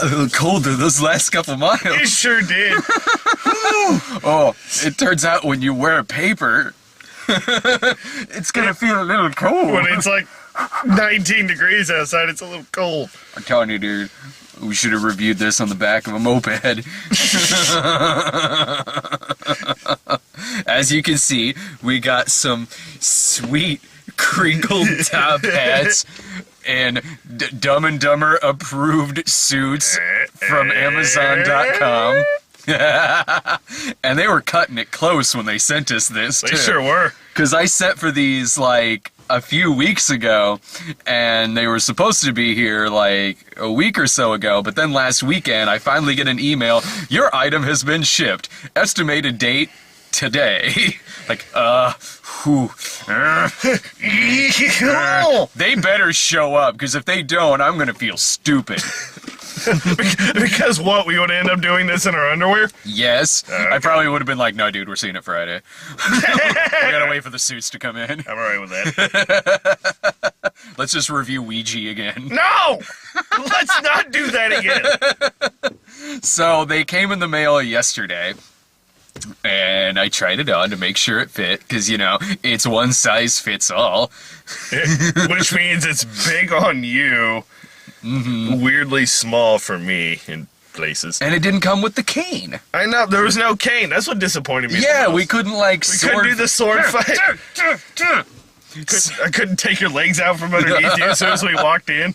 got a little colder those last couple miles. It sure did. Oh, it turns out when you wear paper, it's gonna feel a little cold. When it's like 19 degrees outside, it's a little cold. I'm telling you, dude, we should have reviewed this on the back of a moped. As you can see, we got some sweet crinkled top hats and Dumb and Dumber approved suits from Amazon.com. And they were cutting it close when they sent us this, too. They sure were. Because I sent for these, like, a few weeks ago, and they were supposed to be here, like, a week or so ago, but then last weekend, I finally get an email, your item has been shipped. Estimated date, today. Like, they better show up, because if they don't, I'm gonna feel stupid. Because what? We would end up doing this in our underwear? Yes. Okay. I probably would have been like, no, dude, we're seeing it Friday. We gotta wait for the suits to come in. I'm alright with that. Let's just review Ouija again. No! Let's not do that again. So they came in the mail yesterday, and I tried it on to make sure it fit, because, you know, it's one size fits all. Which means it's big on you, weirdly small for me in places. And it didn't come with the cane. I know, there was no cane. That's what disappointed me. Yeah, the most. we couldn't, like, We couldn't do the sword fight. I couldn't take your legs out from underneath you as soon as we walked in.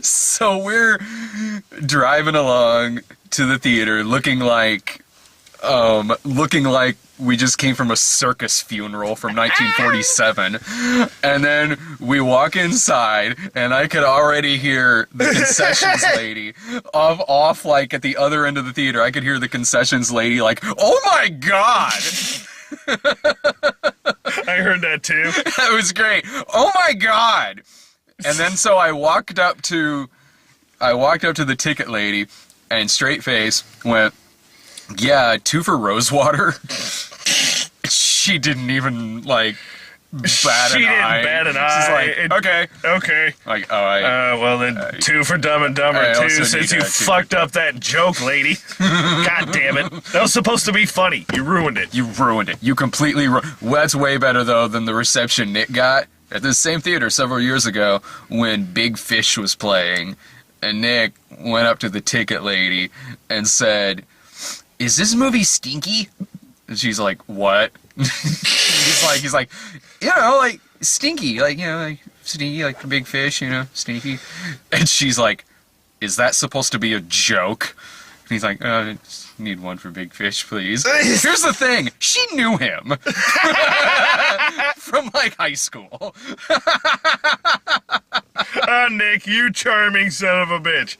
So we're driving along to the theater looking like we just came from a circus funeral from 1947. And then we walk inside, and I could already hear the concessions lady off like at the other end of the theater. I could hear the concessions lady like, "Oh my God!" I heard that too. That was great. Oh my God! And then so I walked up to the ticket lady, and straight face went, "Yeah, 2 for Rosewater." She didn't even like bat an eye. Bat an She's eye. like, okay. Okay. Like, Well then, 2 for Dumb and Dumber I too, also since need you that, too. fucked up that joke, lady. God damn it. That was supposed to be funny. You ruined it. You ruined it. You completely well, that's way better though than the reception Nick got at this same theater several years ago when Big Fish was playing, and Nick went up to the ticket lady and said, "Is this movie stinky?" And she's like, "What?" he's like, you know, like stinky, like, you know, like stinky, like the Big Fish, you know, stinky. And she's like, "Is that supposed to be a joke?" And he's like, "I just need 1 for Big Fish, please." Here's the thing, she knew him from like high school. Nick, you charming son of a bitch.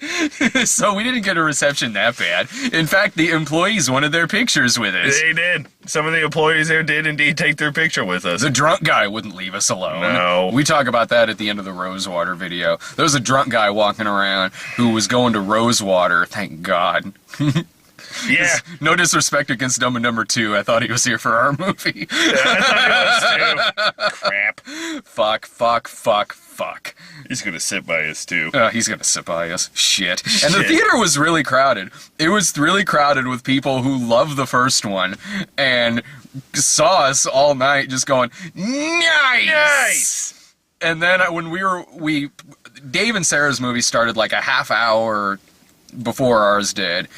So we didn't get a reception that bad. In fact, the employees wanted their pictures with us. They did. Some of the employees there did indeed take their picture with us. The drunk guy wouldn't leave us alone. No. We talk about that at the end of the Rosewater video. There was a drunk guy walking around who was going to Rosewater, thank God. Yeah. No disrespect against Dumb and Dumber 2. I thought he was here for our movie. I thought it was too. Crap. Fuck. He's gonna sit by us too. He's gonna sit by us. Shit. And the theater was really crowded. It was really crowded with people who loved the first one and saw us all night just going, nice! And then when Dave and Sarah's movie started like a half hour before ours did.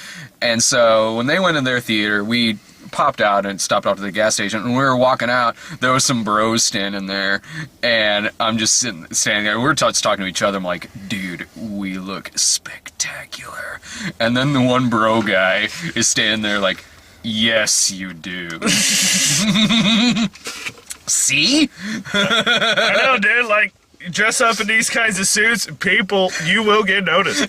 And so when they went in their theater, we popped out and stopped off to the gas station. And when we were walking out, there was some bros standing there. And I'm just standing there. We're just talking to each other. I'm like, dude, we look spectacular. And then the one bro guy is standing there like, yes, you do. See? I know, dude, like, dress up in these kinds of suits, people, you will get noticed.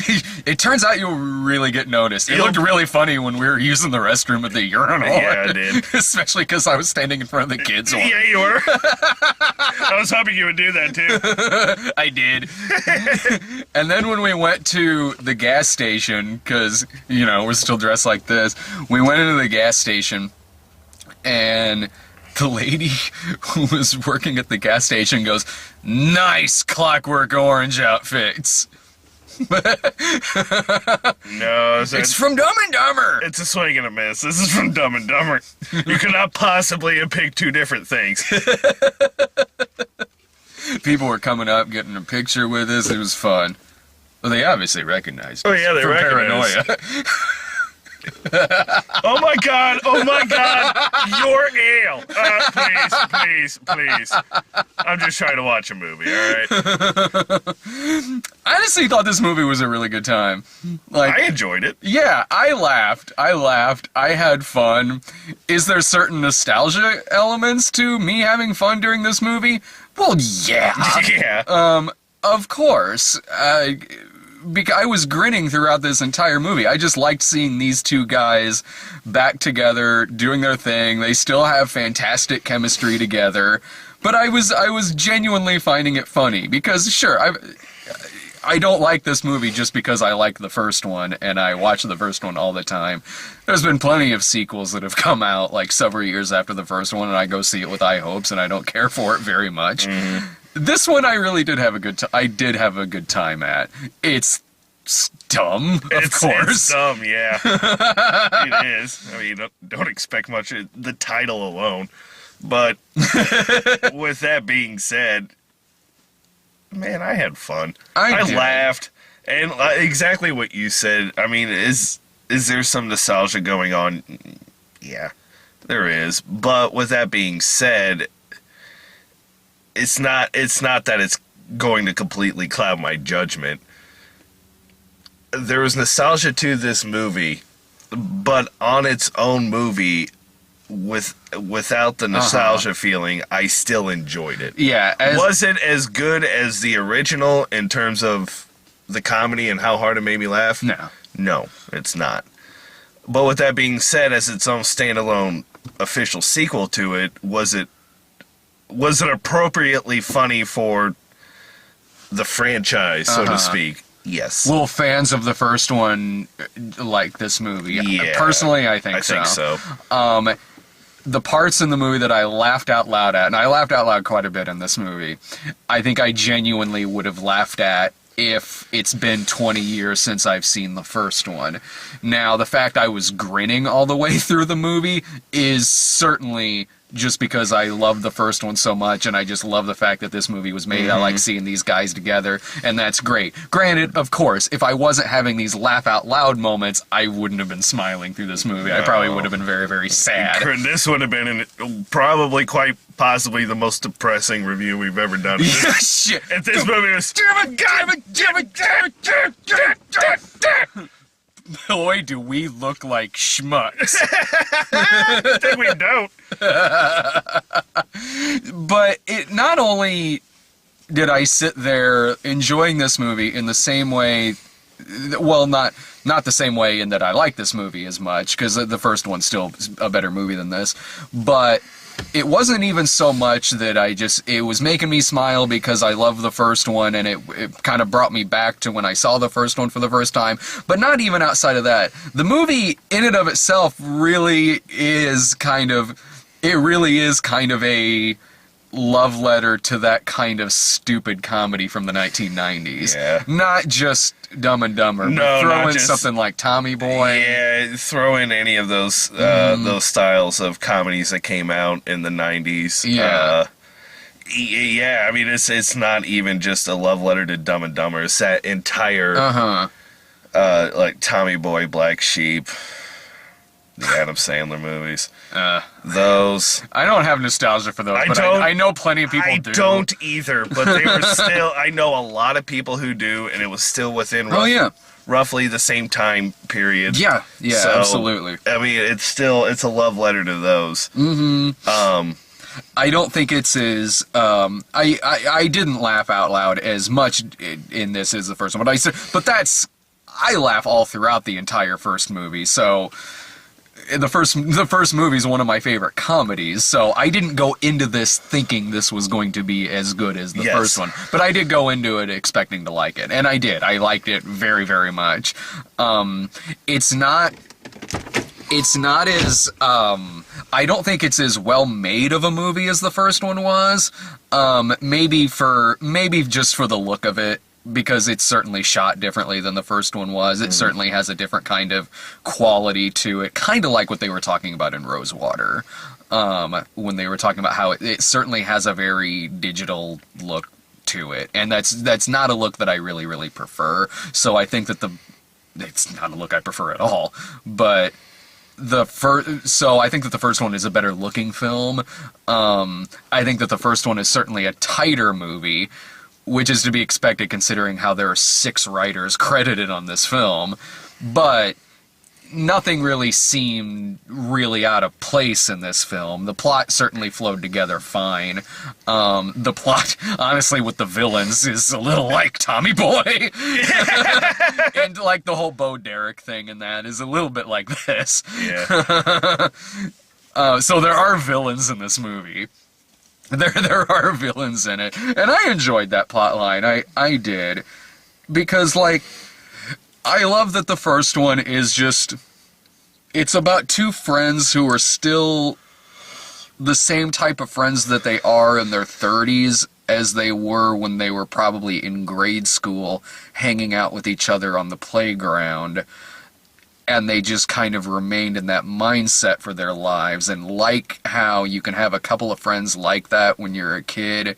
It turns out you'll really get noticed. It looked really funny when we were using the restroom at the urinal. Yeah, it did. Especially because I was standing in front of the kids. Yeah, you were. I was hoping you would do that, too. I did. And then when we went to the gas station, because, you know, we're still dressed like this, we went into the gas station, and the lady who was working at the gas station goes, nice Clockwork Orange outfits. No, It's from Dumb and Dumber. it's a swing and a miss. This is from Dumb and Dumber. You could not possibly have picked two different things. People were coming up, getting a picture with us. It was fun. Well, they obviously recognized us Oh, yeah, they from recognized Paranoia. Oh my god! Oh my god! You're ill! Please. I'm just trying to watch a movie, alright? I honestly thought this movie was a really good time. Like, I enjoyed it. yeah, I laughed. I had fun. Is there certain nostalgia elements to me having fun during this movie? Well, yeah. Yeah. Of course. Because I was grinning throughout this entire movie. I just liked seeing these two guys back together, doing their thing. They still have fantastic chemistry together. But I was genuinely finding it funny because, sure, I don't like this movie just because I like the first one and I watch the first one all the time. There's been plenty of sequels that have come out like several years after the first one and I go see it with high hopes and I don't care for it very much. This one I really did have a good I did have a good time at. It's dumb, of course. It's dumb, yeah. It is. I mean, don't expect much. The title alone. But with that being said, man, I had fun. I did. laughed, and exactly what you said. I mean, is there some nostalgia going on? Yeah, there is. But with that being said, it's not that it's going to completely cloud my judgment. There was nostalgia to this movie, but on its own movie, without the nostalgia feeling, I still enjoyed it. Yeah. Was it as good as the original in terms of the comedy and how hard it made me laugh? No. No, it's not. But with that being said, as its own standalone official sequel to it, was it appropriately funny for the franchise, so to speak? Yes. Well, fans of the first one like this movie. Yeah. Personally, I think so. I think so. The parts in the movie that I laughed out loud at, and I laughed out loud quite a bit in this movie, I think I genuinely would have laughed at if it's been 20 years since I've seen the first one. Now, the fact I was grinning all the way through the movie is certainly just because I love the first one so much, and I just love the fact that this movie was made. I like seeing these guys together, and that's great. Granted, of course, if I wasn't having these laugh-out-loud moments, I wouldn't have been smiling through this movie. I probably would have been very, very sad. This would have been probably quite possibly the most depressing review we've ever done. Shit. If this movie was... Boy, do we look like schmucks. I think we don't. But it not only did I sit there enjoying this movie in the same way, well, not the same way in that I like this movie as much, because the first one's still a better movie than this, but it wasn't even so much that it was making me smile because I love the first one, and it kind of brought me back to when I saw the first one for the first time, but not even outside of that. The movie, in and of itself, really is kind of a love letter to that kind of stupid comedy from the 1990s. Yeah. Not just Dumb and Dumber, No, but throw not in just- something like Tommy Boy. Yeah, throw in any of those styles of comedies that came out in the 90s. Yeah. Yeah, I mean, it's not even just a love letter to Dumb and Dumber. It's that entire, like Tommy Boy, Black Sheep, the Adam Sandler movies. Those. I don't have nostalgia for those, but I know plenty of people do. I don't either, but they were still, I know a lot of people who do, and it was still within roughly the same time period. Yeah, So, absolutely. I mean, it's a love letter to those. I don't think it's as I didn't laugh out loud as much in this as the first one, but I laugh all throughout the entire first movie. So the first movie is one of my favorite comedies. So I didn't go into this thinking this was going to be as good as the first one, but I did go into it expecting to like it, and I did. I liked it very, very much. It's not as I don't think it's as well made of a movie as the first one was. Maybe just for the look of it, because it's certainly shot differently than the first one was. It certainly has a different kind of quality to it, kind of like what they were talking about in Rosewater, when they were talking about how it certainly has a very digital look to it, and that's not a look that I really prefer. So I think that it's not a look I prefer at all, but so I think that the first one is a better looking film. I think that the first one is certainly a tighter movie, which is to be expected considering how there are 6 writers credited on this film, but nothing really seemed really out of place in this film. The plot certainly flowed together fine. The plot, honestly, with the villains is a little like Tommy Boy. And like the whole Bo Derek thing in that is a little bit like this. Yeah. So there are villains in this movie. There are villains in it. And I enjoyed that plot line. I did. Because, like, I love that the first one is just... It's about 2 friends who are still the same type of friends that they are in their 30s as they were when they were probably in grade school, hanging out with each other on the playground. And they just kind of remained in that mindset for their lives. And like how you can have a couple of friends like that when you're a kid,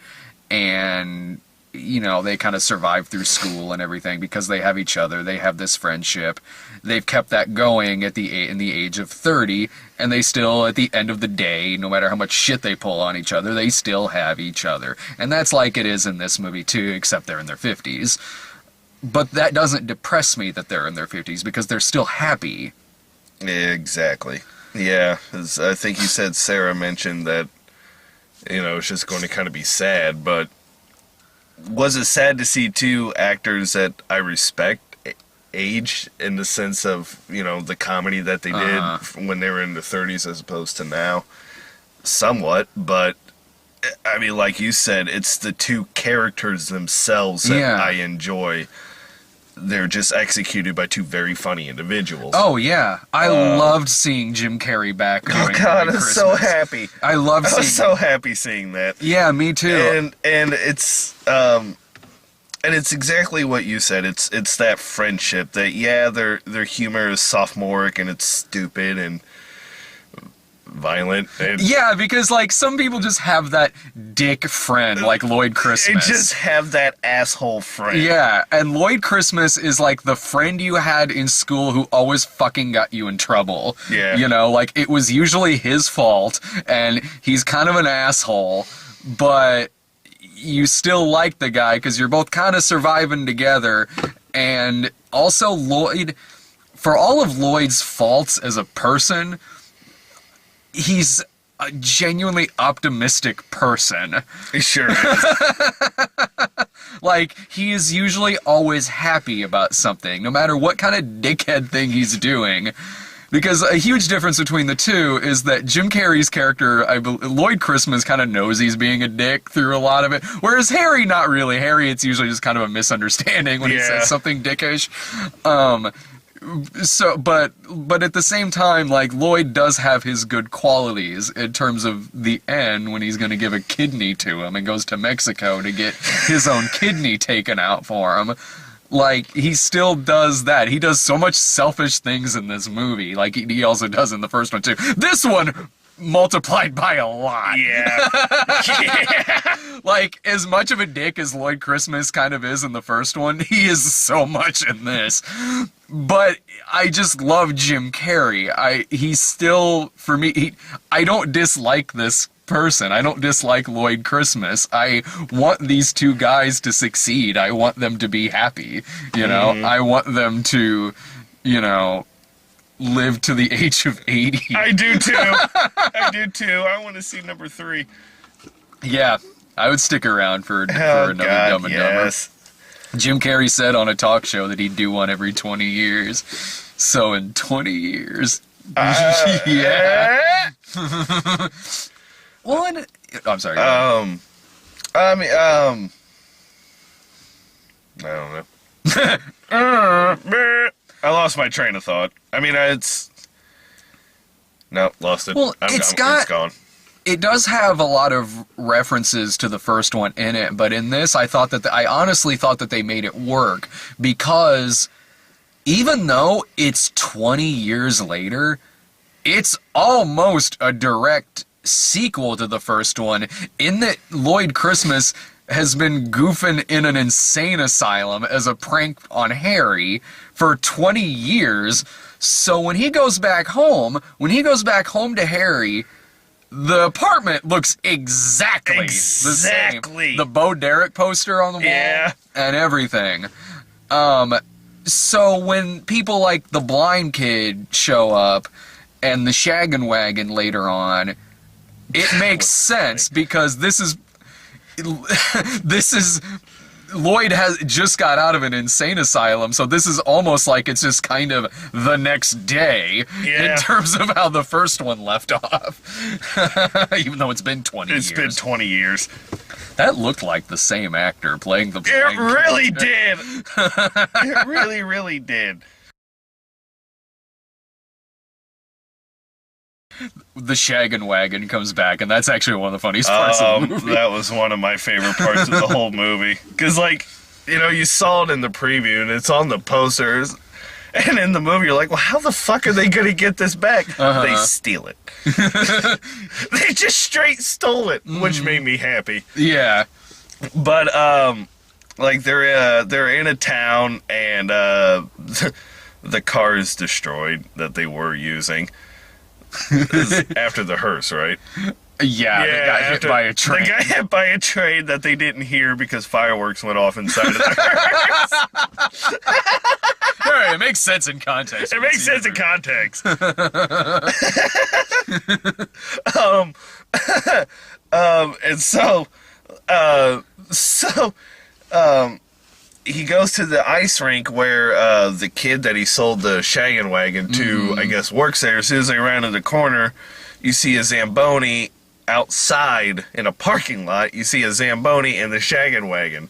and, you know, they kind of survive through school and everything because they have each other. They have this friendship. They've kept that going in the age of 30, and they still, at the end of the day, no matter how much shit they pull on each other, they still have each other. And that's like it is in this movie, too, except they're in their 50s. But that doesn't depress me that they're in their 50s, because they're still happy. Exactly. Yeah, I think you said Sarah mentioned that, you know, it's just going to kind of be sad, but was it sad to see 2 actors that I respect age in the sense of, you know, the comedy that they did when they were in their 30s as opposed to now? Somewhat, but I mean, like you said, it's the 2 characters themselves that I enjoy. They're just executed by 2 very funny individuals. Oh, yeah. I loved seeing Jim Carrey back. Oh, God, I was so happy. I was so happy seeing that. Yeah, me too. And it's exactly what you said. It's that friendship that, yeah, their humor is sophomoric and it's stupid and violent. Yeah, because, like, some people just have that dick friend, like Lloyd Christmas. They just have that asshole friend. Yeah, and Lloyd Christmas is, like, the friend you had in school who always fucking got you in trouble. Yeah. You know, like, it was usually his fault, and he's kind of an asshole, but you still like the guy because you're both kind of surviving together. And also, Lloyd, for all of Lloyd's faults as a person, he's a genuinely optimistic person. He sure is. Like, he is usually always happy about something, no matter what kind of dickhead thing he's doing. Because a huge difference between the 2 is that Jim Carrey's character, Lloyd Christmas, kind of knows he's being a dick through a lot of it, whereas Harry, not really. Harry, it's usually just kind of a misunderstanding when he says something dickish. But at the same time, like, Lloyd does have his good qualities in terms of the end when he's going to give a kidney to him and goes to Mexico to get his own kidney taken out for him. Like, he still does that. He does so much selfish things in this movie. Like, he also does in the first one, too. This one multiplied by a lot. Yeah. Yeah. Like, as much of a dick as Lloyd Christmas kind of is in the first one, he is so much in this. But I just love Jim Carrey. He's still, for me, I don't dislike this person. I don't dislike Lloyd Christmas. I want these 2 guys to succeed. I want them to be happy. You know, I want them to, you know, live to the age of 80. I do too. I do too. I want to see number 3. Yeah, I would stick around for another Dumb and Dumber. Jim Carrey said on a talk show that he'd do one every 20 years. So in 20 years, yeah. Well, I'm sorry. I don't know. I lost my train of thought. I mean, no, lost it. Well, it's gone. it does have a lot of references to the first one in it, but in this, I honestly thought that they made it work, because even though it's 20 years later, it's almost a direct sequel to the first one, in that Lloyd Christmas has been goofing in an insane asylum as a prank on Harry for 20 years. So when he goes back home to Harry, the apartment looks exactly the same. The Bo Derek poster on the wall and everything. So when people like the blind kid show up and the Shaggin' Wagon later on, it makes sense, because this is Lloyd has just got out of an insane asylum, so this is almost like it's just kind of the next day in terms of how the first one left off. Even though it's been 20 years. It's been 20 years. That looked like the same actor playing the blind It really character. did. It really, really did. The Shaggin' Wagon comes back, and that's actually one of the funniest parts of the movie. That was one of my favorite parts of the whole movie. Because, like, you know, you saw it in the preview, and it's on the posters. And in the movie, you're like, well, how the fuck are they going to get this back? They steal it. They just straight stole it, which made me happy. Yeah. But, like, they're in a town, and the car is destroyed that they were using. After the hearse, right? Yeah, they got hit by a train. They got hit by a train that they didn't hear because fireworks went off inside of the hearse. All right, it makes sense in context. It makes sense in context. And so he goes to the ice rink where the kid that he sold the Shaggin' Wagon to, I guess, works there. As soon as they round in the corner, you see a Zamboni outside in a parking lot. You see a Zamboni and the Shaggin' Wagon.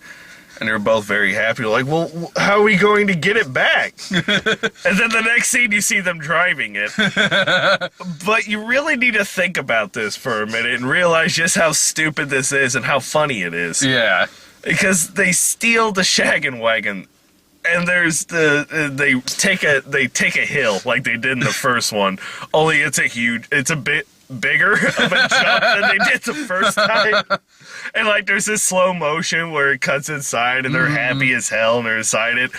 And they're both very happy. Like, well, how are we going to get it back? And then the next scene, you see them driving it. But you really need to think about this for a minute and realize just how stupid this is and how funny it is. Yeah. Because they steal the Shaggin' Wagon, and there's they take a hill like they did in the first one. Only it's a bit bigger of a jump than they did the first time. And like there's this slow motion where it cuts inside, and they're happy as hell, and they're inside it,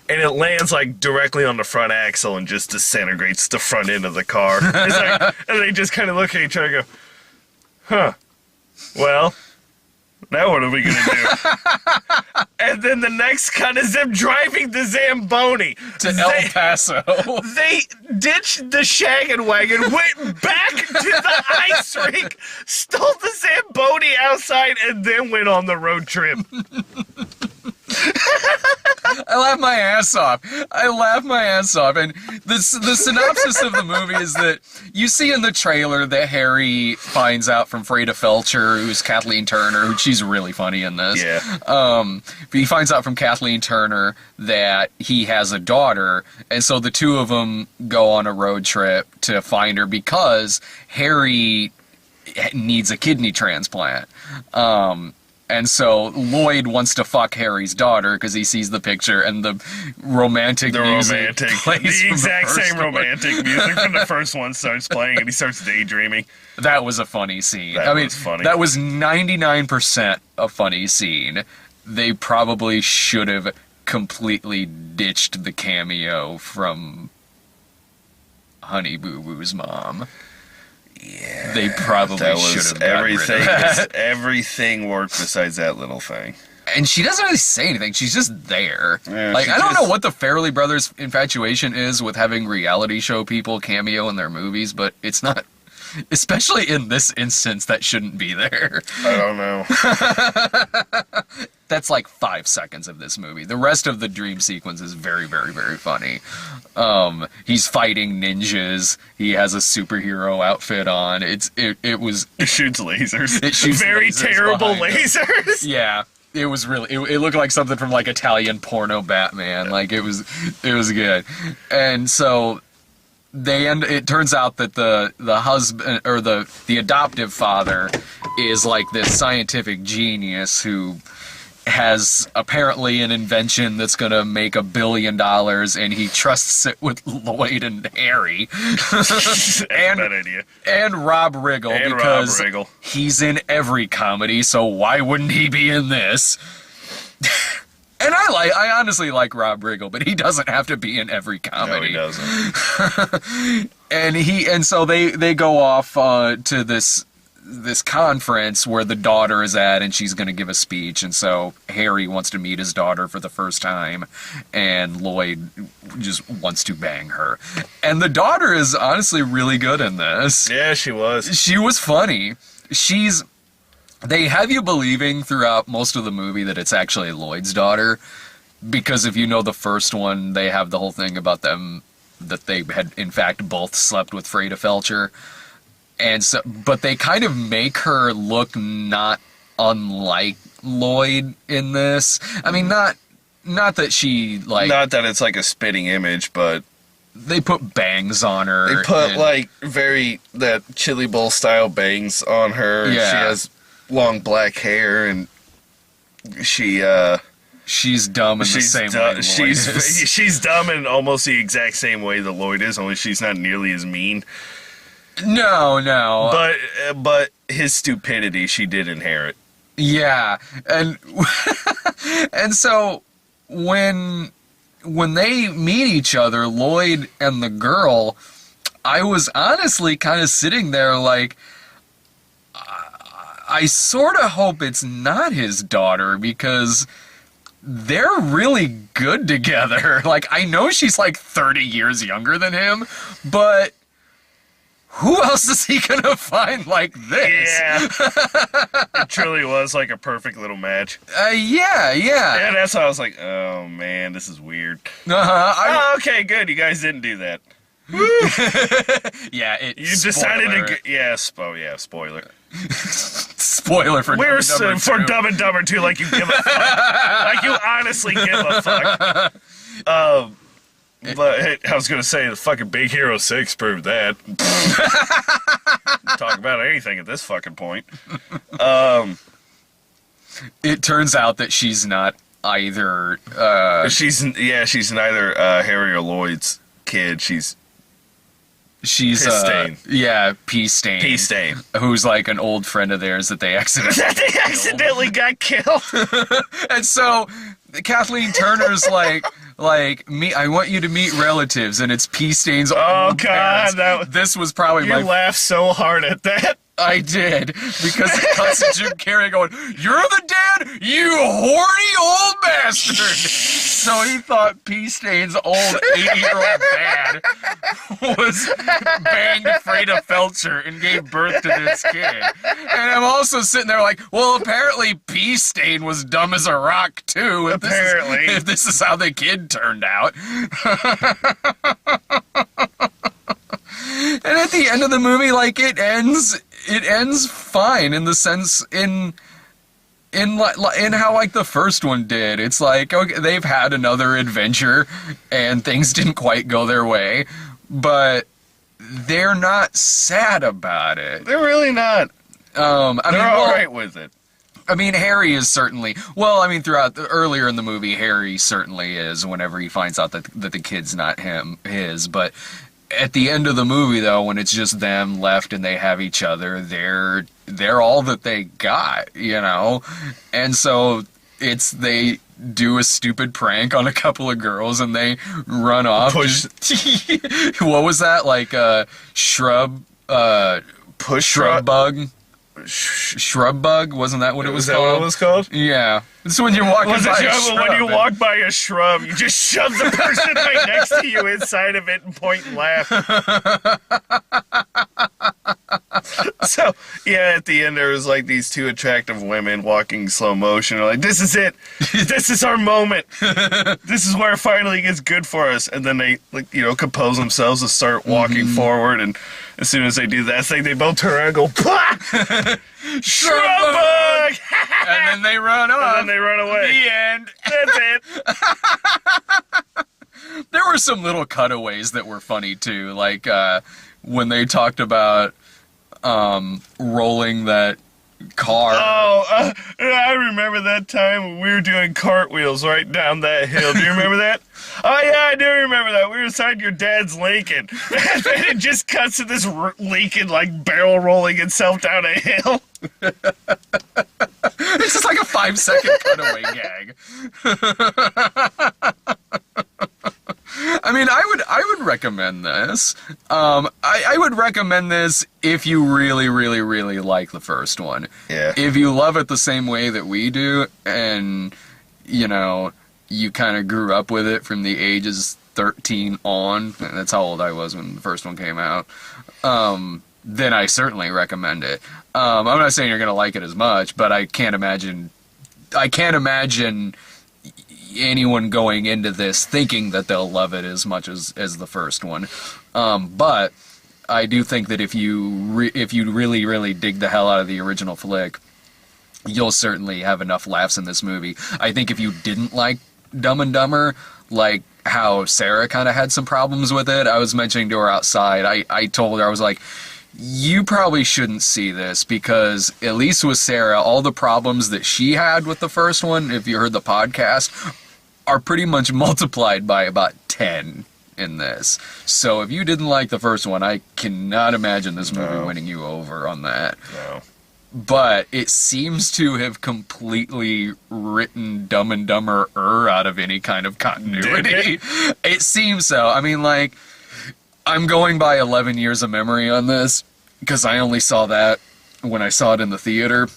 and it lands like directly on the front axle and just disintegrates the front end of the car. It's like, and they just kind of look at each other and go, "Huh? Well, now what are we gonna do?" And then the next cut is them driving the Zamboni to El Paso. They ditched the Shaggin' Wagon, went back to the ice rink, stole the Zamboni outside, and then went on the road trip. I laugh my ass off. And the synopsis of the movie is that you see in the trailer that Harry finds out from Freda Felcher, who's Kathleen Turner, who she's really funny in this. Yeah. But he finds out from Kathleen Turner that he has a daughter, and so the two of them go on a road trip to find her because Harry needs a kidney transplant. And so Lloyd wants to fuck Harry's daughter because he sees the picture and the romantic music plays the exact from the same romantic music from the first one starts playing, and he starts daydreaming. That was a funny scene. That was funny. That was 99% a funny scene. They probably should have completely ditched the cameo from Honey Boo Boo's mom. Yeah, they probably should have gotten rid of that. Everything worked besides that little thing. And she doesn't really say anything. She's just there. Yeah, like, I don't know what the Farrelly brothers' infatuation is with having reality show people cameo in their movies, but it's not. Especially in this instance, that shouldn't be there. I don't know. That's like 5 seconds of this movie. The rest of the dream sequence is very, very, very funny. He's fighting ninjas. He has a superhero outfit on. It shoots lasers. It shoots very lasers terrible lasers. Yeah. It was really. It looked like something from like Italian porno Batman. Like it was good. And so it turns out that the husband or the adoptive father is like this scientific genius who has apparently an invention that's gonna make $1 billion, and he trusts it with Lloyd and Harry. And bad idea. And Rob Riggle, And because Rob Riggle. he's in every comedy, so why wouldn't he be in this? And I honestly like Rob Riggle, but he doesn't have to be in every comedy. No, he doesn't. And so they go off to this conference where the daughter is at, and she's going to give a speech, and so Harry wants to meet his daughter for the first time, and Lloyd just wants to bang her. And the daughter is honestly really good in this. Yeah, she was. She was funny. They have you believing throughout most of the movie that it's actually Lloyd's daughter, because if you know the first one, they have the whole thing about them that they had in fact both slept with Freda Felcher. And so, but they kind of make her look not unlike Lloyd in this. I mean, not that she like. Not that it's like a spitting image, but they put bangs on her. they put and- like that chili bowl style bangs on her. Yeah. She has long black hair, and she's dumb in the same way Lloyd is. she's dumb in almost the exact same way that Lloyd is, only she's not nearly as mean. No. But his stupidity she did inherit. Yeah, and and so when they meet each other, Lloyd and the girl, I was honestly kind of sitting there like, I sort of hope it's not his daughter, because they're really good together. Like, I know she's like 30 years younger than him, but who else is he gonna find like this? Yeah. It truly was like a perfect little match. Yeah. Yeah, that's why I was like, oh man, this is weird. Uh-huh. Okay, good. You guys didn't do that. Yeah, You decided to. Spoiler. Spoiler for We're Dumb and Dumber for 2. Dumb and Dumber 2, like you give a fuck. Like you honestly give a fuck. But hey, I was gonna say the fucking Big Hero 6 proved that. Talk about anything at this fucking point. It turns out that she's not either. She's neither Harry or Lloyd's kid. She's She's Piss Stain. Yeah, P Stain. P Stain. Who's like an old friend of theirs that they accidentally That they accidentally got killed. And so Kathleen Turner's like me. I want you to meet relatives, and it's P Stain's Oh, old God, parents. This was probably You my. laughed so hard at that. I did, because it cuts to Jim Carrey going, "You're the dad, you horny old bastard." So he thought P Stain's old 80-year-old dad was banged Freda Felcher and gave birth to this kid. And I'm also sitting there like, well, apparently P Stain was dumb as a rock too. If this is how the kid turned out. And at the end of the movie, like, it ends fine in the sense in how like the first one did. It's like, okay, they've had another adventure and things didn't quite go their way, but they're not sad about it. They're really not. They're all right with it. I mean, Harry is certainly, well, I mean, earlier in the movie, Harry certainly is whenever he finds out that the kid's not his, but at the end of the movie, though, when it's just them left and they have each other, they're all that they got, you know? And so they do a stupid prank on a couple of girls and they run off. What was that? Like shrub bug? Shrub bug? Wasn't that what it was called? Was that what it was called? Yeah. It's when you're walking by a shrub. When you walk by a shrub, you just shove the person right next to you inside of it and point and laugh. So, yeah, at the end there was like these two attractive women walking slow motion. They're like, this is it. This is our moment. This is where it finally gets good for us. And then they, like, you know, compose themselves to start walking forward. And as soon as they do that thing, they both turn around and go, "Pah! Shrub bug!" And then they run off. And then they run away. The end. That's it. There were some little cutaways that were funny too, like when they talked about rolling that car. Oh, I remember that time when we were doing cartwheels right down that hill. Do you remember that? Oh, yeah, I do remember that. We were inside your dad's Lincoln. And then it just cuts to this Lincoln, like, barrel rolling itself down a hill. It's just like a 5-second cutaway gag. I mean, I would recommend this. I would recommend this if you really, really, really like the first one. Yeah. If you love it the same way that we do, and, you know, you kind of grew up with it from the ages 13 on, and that's how old I was when the first one came out, then I certainly recommend it. I'm not saying you're going to like it as much, but I can't imagine anyone going into this thinking that they'll love it as much as the first one. But I do think that if you really, really dig the hell out of the original flick, you'll certainly have enough laughs in this movie. I think if you didn't like Dumb and Dumber, like how Sarah kind of had some problems with it, I was mentioning to her outside, I told her, I was like, you probably shouldn't see this, because at least with Sarah, all the problems that she had with the first one, if you heard the podcast, are pretty much multiplied by about 10 in this. So if you didn't like the first one, I cannot imagine this movie winning you over on that. No. But it seems to have completely written Dumb and Dumber out of any kind of continuity. It seems so. I mean, like, I'm going by 11 years of memory on this, because I only saw that when I saw it in the theater.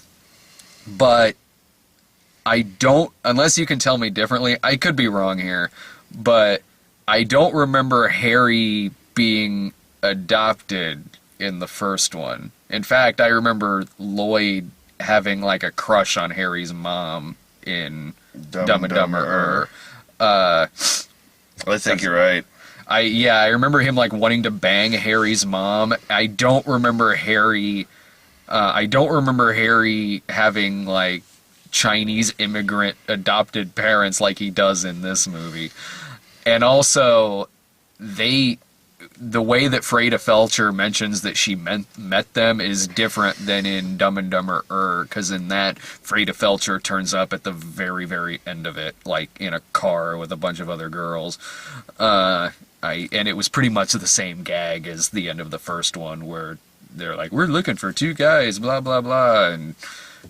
But I don't, unless you can tell me differently, I could be wrong here, but I don't remember Harry being adopted in the first one. In fact, I remember Lloyd having like a crush on Harry's mom in Dumb and Dumber. I think you're right. I remember him like wanting to bang Harry's mom. I don't remember Harry having like Chinese immigrant adopted parents like he does in this movie. And also, the way that Freda Felcher mentions that she met them is different than in Dumb and Dumber, because in that, Freda Felcher turns up at the very, very end of it, like in a car with a bunch of other girls. And it was pretty much the same gag as the end of the first one, where they're like, we're looking for two guys, blah, blah, blah, and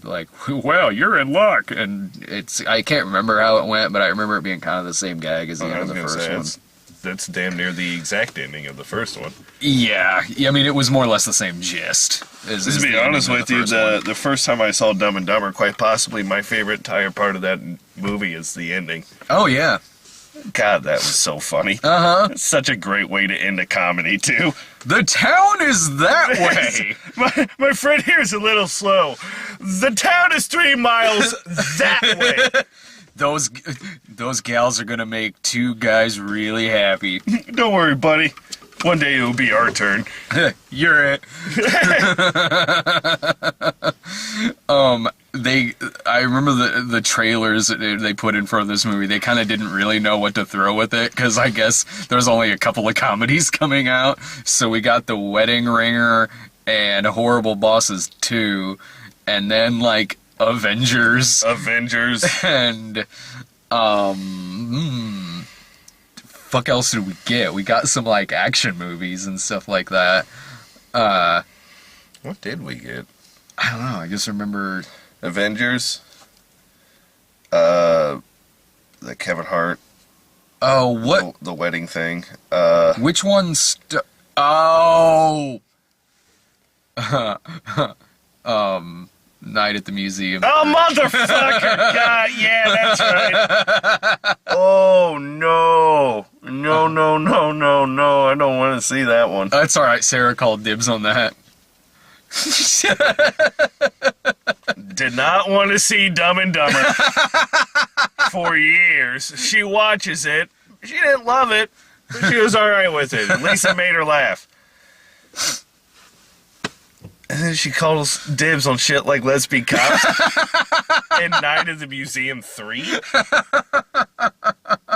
like, well, you're in luck. And I can't remember how it went, but I remember it being kind of the same gag as the end of the first one. That's damn near the exact ending of the first one. Yeah, I mean, it was more or less the same gist. To be honest with you, the first time I saw Dumb and Dumber, quite possibly my favorite entire part of that movie is the ending. Oh, yeah. God, that was so funny. Uh-huh. It's such a great way to end a comedy, too. The town is that way. my friend here is a little slow. The town is 3 miles that way. Those gals are gonna make two guys really happy. Don't worry, buddy. One day it'll be our turn. You're it. I remember the trailers they put in front of this movie. They kind of didn't really know what to throw with it, because I guess there's only a couple of comedies coming out. So we got The Wedding Ringer and Horrible Bosses 2, and then like Avengers, and fuck else did we get? We got some like action movies and stuff like that. What did we get? I don't know. I just remember Avengers. The Kevin Hart. Oh, what? The wedding thing. Which one's? Oh. Night at the Museum. Oh, motherfucker! God, yeah, that's right. Oh, no. No. I don't want to see that one. That's alright. Sarah called dibs on that. Did not want to see Dumb and Dumber for years. She watches it. She didn't love it, but she was alright with it. At least it made her laugh. And then she calls dibs on shit like Let's Be Cops and Night at the Museum 3.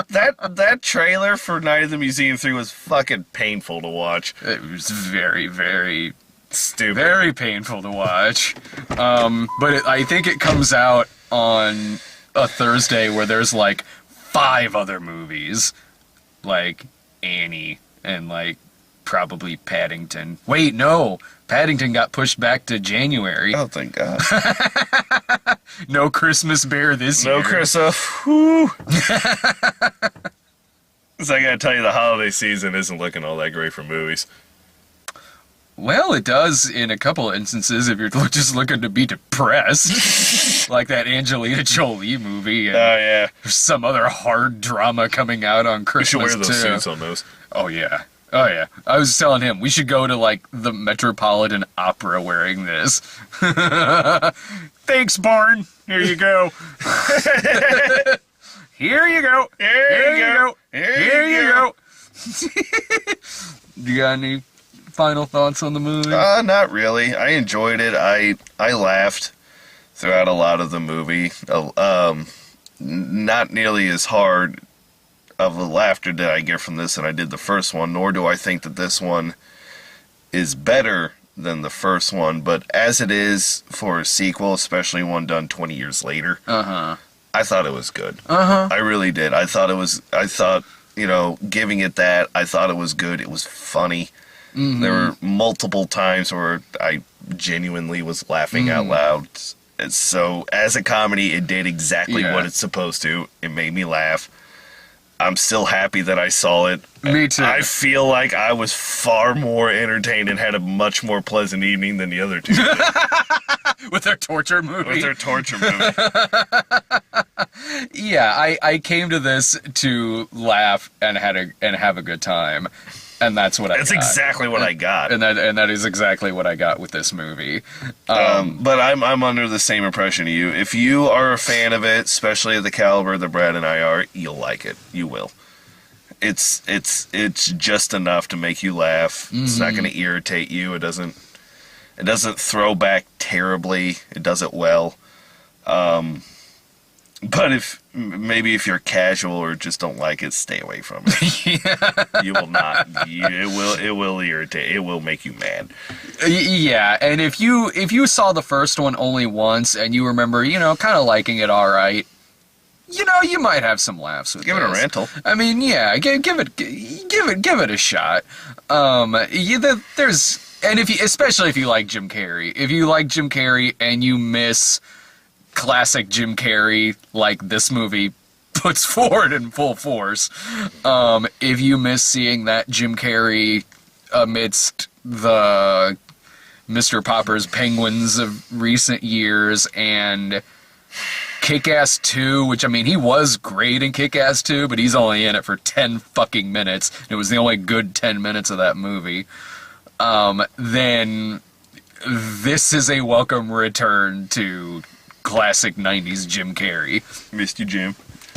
that trailer for Night of the Museum 3 was fucking painful to watch. It was very, very, Stupid. very painful to watch. But I think it comes out on a Thursday where there's like 5 other movies, like Annie and like probably Paddington. Wait, no, Paddington got pushed back to January. Oh, thank God. No Christmas Bear this year. No Christoph. Whew. So I gotta tell you, the holiday season isn't looking all that great for movies. Well, it does in a couple of instances if you're just looking to be depressed. Like that Angelina Jolie movie. And Oh, yeah. there's some other hard drama coming out on We Christmas should wear those too. suits on those. Oh, yeah. Oh, yeah. I was telling him, we should go to, like, the Metropolitan Opera wearing this. Thanks, Barn. Here you go. Here you go. Here you go. Here you go. You got any final thoughts on the movie? Not really. I enjoyed it. I laughed throughout a lot of the movie. Not nearly as hard of a laughter did I get from this than I did the first one, nor do I think that this one is better than the first one, but as it is for a sequel, especially one done 20 years later, Uh-huh. I thought it was good. Uh-huh. I really did. I thought, giving it that, I thought it was good. It was funny. Mhm. There were multiple times where I genuinely was laughing out loud. And so, as a comedy, it did exactly Yeah. what it's supposed to. It made me laugh. I'm still happy that I saw it. Me too. I feel like I was far more entertained and had a much more pleasant evening than the other two did With their torture movie. with their torture movie. Yeah, I came to this to laugh and have a good time, and that's what I That's got. exactly what I got. And that is exactly what I got with this movie. But I'm under the same impression of you. If you are a fan of it, especially of the caliber that Brad and I are, you'll like it. You will. It's just enough to make you laugh. It's not going to irritate you. It doesn't throw back terribly. It does it well. But if you're casual or just don't like it, stay away from it. You will not. It will irritate. It will make you mad. Yeah, and if you saw the first one only once and you remember, kind of liking it all right, you might have some laughs with Give it a this. rental. I mean, yeah, give it a shot. Especially if you like Jim Carrey. If you like Jim Carrey and you miss classic Jim Carrey like this movie puts forward in full force, if you miss seeing that Jim Carrey amidst the Mr. Popper's Penguins of recent years and Kick-Ass 2, which, I mean, he was great in Kick-Ass 2, but he's only in it for 10 fucking minutes. It was the only good 10 minutes of that movie. Then this is a welcome return to classic 90s Jim Carrey. Missed you, Jim.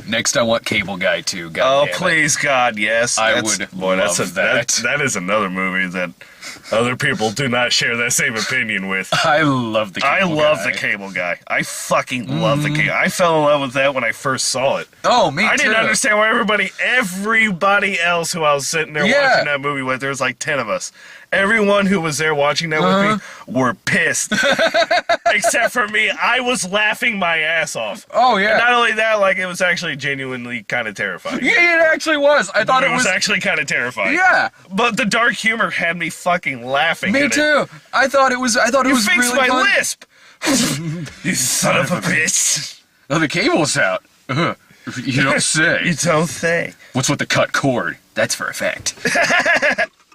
Next, I want Cable Guy 2. God Oh, damn it. please, God, yes. I would love that. That is another movie that other people do not share that same opinion with. I love the Cable I Guy. love the Cable Guy. I fucking love the Cable. I fell in love with that when I first saw it. Oh, me too. I didn't understand why everybody else who I was sitting there Yeah. watching that movie with, there was like 10 of us. Everyone who was there watching that with me were pissed. Except for me. I was laughing my ass off. Oh, yeah. And not only that, like, it was actually genuinely kind of terrifying. Yeah, it actually was. I thought it was actually kind of terrifying. Yeah, But the dark humor had me fucking laughing. me in too. I thought it was. You was fixed really my fun. lisp. You son of a bitch. Oh, the cable's out. You don't say. You don't say. What's with the cut cord? That's for effect.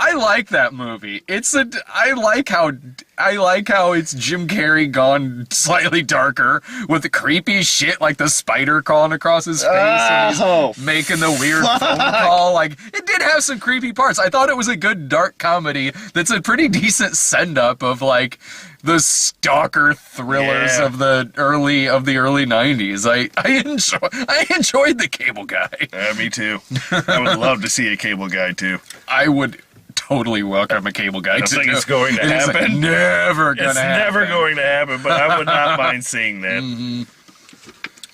I like that movie. I like how it's Jim Carrey gone slightly darker with the creepy shit like the spider crawling across his face and he's making the weird phone call. Like, it did have some creepy parts. I thought it was a good dark comedy that's a pretty decent send-up of like the stalker thrillers Yeah. of the early 90s. I enjoyed the Cable Guy. Me too. I would love to see a Cable Guy too. I would totally welcome a Cable Guy. I don't think it's going to happen. It's never gonna It's happen. never going to happen, but I would not mind seeing that.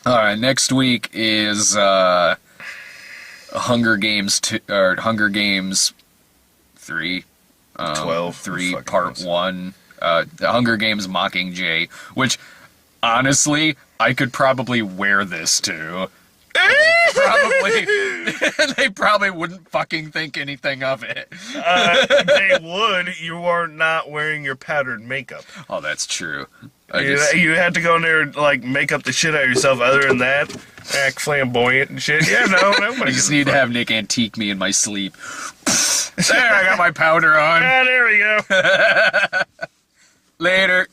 All right, next week is Hunger Games 2, or Hunger Games 3, 12. 3 Fucking Part knows. 1, the Hunger Games Mockingjay, which honestly I could probably wear this to. Probably, they probably wouldn't fucking think anything of it. They would. You are not wearing your powdered makeup. Oh, that's true. You had to go in there and, like, make up the shit out of yourself. Other than that, act flamboyant and shit. Yeah, no, nobody I gives just a need to fuck. have Nick antique me in my sleep. There, I got my powder on. Ah, there we go. Later.